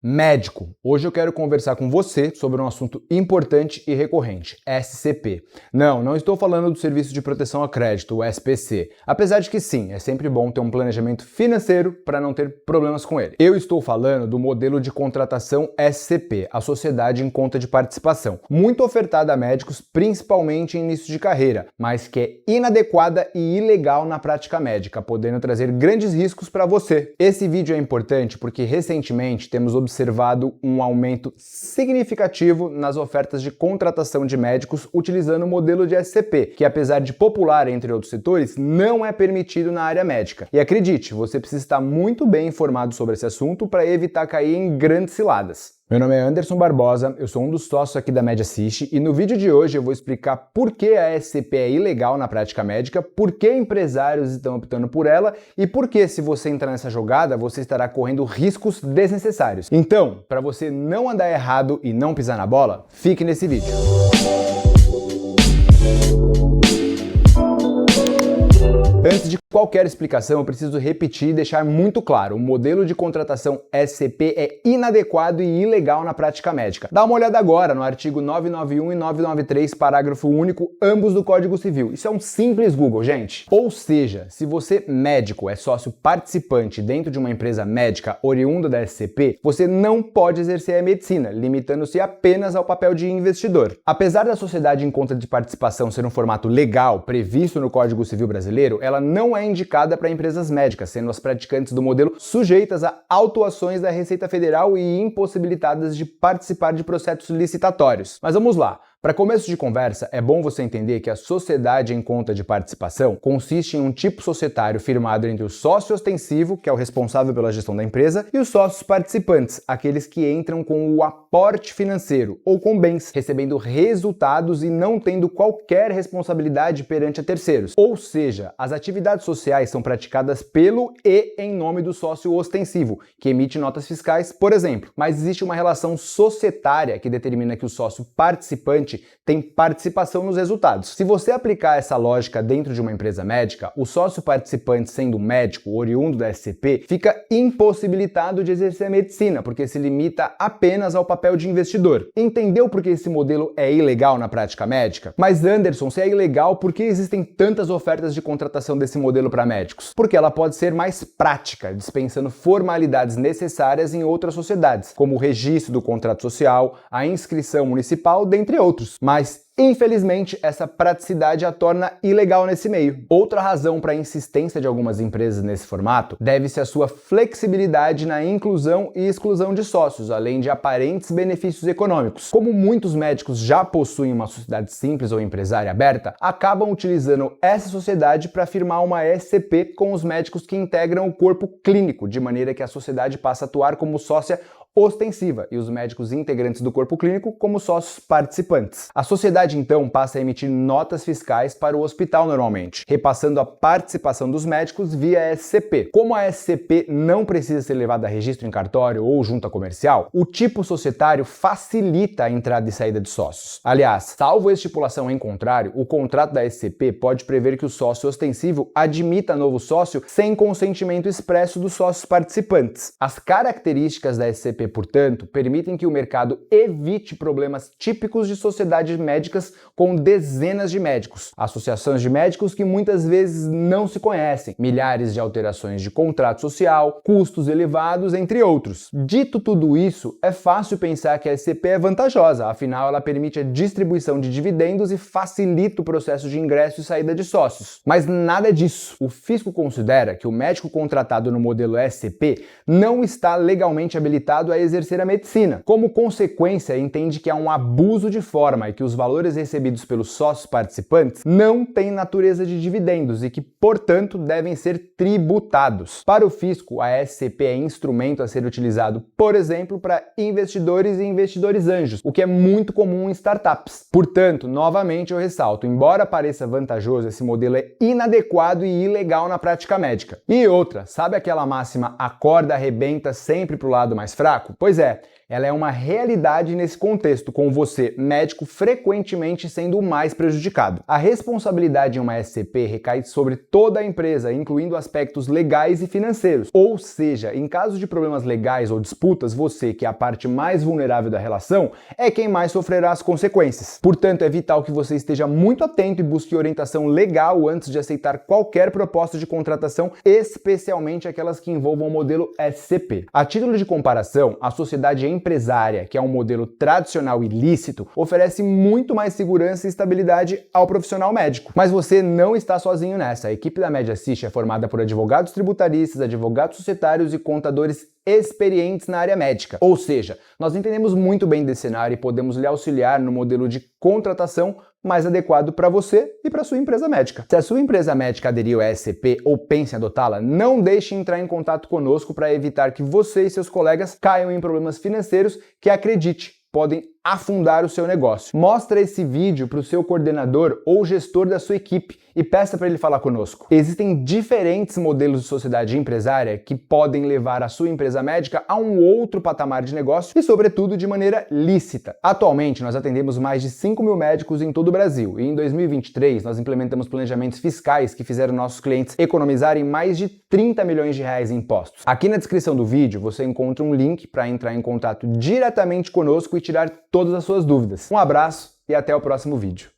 Médico, hoje eu quero conversar com você sobre um assunto importante e recorrente, SCP. Não estou falando do Serviço de Proteção ao Crédito, o SPC, apesar de que sim, é sempre bom ter um planejamento financeiro para não ter problemas com ele. Eu estou falando do modelo de contratação SCP, a Sociedade em Conta de Participação, muito ofertada a médicos, principalmente em início de carreira, mas que é inadequada e ilegal na prática médica, podendo trazer grandes riscos para você. Esse vídeo é importante porque recentemente temos observado um aumento significativo nas ofertas de contratação de médicos utilizando o modelo de SCP, que apesar de popular entre outros setores, não é permitido na área médica. E acredite, você precisa estar muito bem informado sobre esse assunto para evitar cair em grandes ciladas. Meu nome é Anderson Barbosa, eu sou um dos sócios aqui da MediAssist e no vídeo de hoje eu vou explicar por que a SCP é ilegal na prática médica, por que empresários estão optando por ela e por que, se você entrar nessa jogada, você estará correndo riscos desnecessários. Então, para você não andar errado e não pisar na bola, fique nesse vídeo. Antes de qualquer explicação, eu preciso repetir e deixar muito claro, o modelo de contratação SCP é inadequado e ilegal na prática médica. Dá uma olhada agora no artigo 991 e 993, parágrafo único, ambos do Código Civil. Isso é um simples Google, gente. Ou seja, se você, médico, é sócio participante dentro de uma empresa médica oriunda da SCP, você não pode exercer a medicina, limitando-se apenas ao papel de investidor. Apesar da sociedade em conta de participação ser um formato legal, previsto no Código Civil brasileiro, ela não é indicada para empresas médicas, sendo as praticantes do modelo sujeitas a autuações da Receita Federal e impossibilitadas de participar de processos licitatórios. Mas vamos lá. Para começo de conversa, é bom você entender que a sociedade em conta de participação consiste em um tipo societário firmado entre o sócio ostensivo, que é o responsável pela gestão da empresa, e os sócios participantes, aqueles que entram com o aporte financeiro ou com bens, recebendo resultados e não tendo qualquer responsabilidade perante a terceiros. Ou seja, as atividades sociais são praticadas pelo e em nome do sócio ostensivo, que emite notas fiscais, por exemplo. Mas existe uma relação societária que determina que o sócio participante tem participação nos resultados. Se você aplicar essa lógica dentro de uma empresa médica, o sócio participante, sendo médico oriundo da SCP, fica impossibilitado de exercer a medicina, porque se limita apenas ao papel de investidor. Entendeu por que esse modelo é ilegal na prática médica? Mas Anderson, se é ilegal, por que existem tantas ofertas de contratação desse modelo para médicos? Porque ela pode ser mais prática, dispensando formalidades necessárias em outras sociedades, como o registro do contrato social, a inscrição municipal, dentre outros. Mas, infelizmente, essa praticidade a torna ilegal nesse meio. Outra razão para a insistência de algumas empresas nesse formato deve-se à sua flexibilidade na inclusão e exclusão de sócios, além de aparentes benefícios econômicos. Como muitos médicos já possuem uma sociedade simples ou empresária aberta, acabam utilizando essa sociedade para firmar uma SCP com os médicos que integram o corpo clínico, de maneira que a sociedade passa a atuar como sócia ostensiva e os médicos integrantes do corpo clínico como sócios participantes. A sociedade então passa a emitir notas fiscais para o hospital normalmente, repassando a participação dos médicos via SCP. Como a SCP não precisa ser levada a registro em cartório ou junta comercial, o tipo societário facilita a entrada e saída de sócios. Aliás, salvo a estipulação em contrário, o contrato da SCP pode prever que o sócio ostensivo admita novo sócio sem consentimento expresso dos sócios participantes. As características da SCP, portanto, permitem que o mercado evite problemas típicos de sociedades médicas com dezenas de médicos, associações de médicos que muitas vezes não se conhecem, milhares de alterações de contrato social, custos elevados, entre outros. Dito tudo isso, é fácil pensar que a SCP é vantajosa, afinal ela permite a distribuição de dividendos e facilita o processo de ingresso e saída de sócios. Mas nada disso. O fisco considera que o médico contratado no modelo SCP não está legalmente habilitado a exercer a medicina. Como consequência, entende que há um abuso de forma e que os valores recebidos pelos sócios participantes não têm natureza de dividendos e que, portanto, devem ser tributados. Para o fisco, a SCP é instrumento a ser utilizado, por exemplo, para investidores e investidores anjos, o que é muito comum em startups. Portanto, novamente eu ressalto, embora pareça vantajoso, esse modelo é inadequado e ilegal na prática médica. E outra, sabe aquela máxima, a corda arrebenta sempre para o lado mais fraco? Pois é, ela é uma realidade nesse contexto, com você, médico, frequentemente sendo o mais prejudicado. A responsabilidade em uma SCP recai sobre toda a empresa, incluindo aspectos legais e financeiros. Ou seja, em caso de problemas legais ou disputas, você, que é a parte mais vulnerável da relação, é quem mais sofrerá as consequências. Portanto, é vital que você esteja muito atento e busque orientação legal antes de aceitar qualquer proposta de contratação, especialmente aquelas que envolvam o modelo SCP. A título de comparação, a sociedade empresária, que é um modelo tradicional e lícito, oferece muito mais segurança e estabilidade ao profissional médico. Mas você não está sozinho nessa. A equipe da MediAssist é formada por advogados tributaristas, advogados societários e contadores experientes na área médica. Ou seja, nós entendemos muito bem desse cenário e podemos lhe auxiliar no modelo de contratação mais adequado para você e para sua empresa médica. Se a sua empresa médica aderiu à SCP ou pensa em adotá-la, não deixe de entrar em contato conosco para evitar que você e seus colegas caiam em problemas financeiros que, acredite, podem afundar o seu negócio. Mostre esse vídeo para o seu coordenador ou gestor da sua equipe e peça para ele falar conosco. Existem diferentes modelos de sociedade empresária que podem levar a sua empresa médica a um outro patamar de negócio e, sobretudo, de maneira lícita. Atualmente, nós atendemos mais de 5 mil médicos em todo o Brasil e em 2023 nós implementamos planejamentos fiscais que fizeram nossos clientes economizarem mais de 30 milhões de reais em impostos. Aqui na descrição do vídeo você encontra um link para entrar em contato diretamente conosco e tirar todas as suas dúvidas. Um abraço e até o próximo vídeo.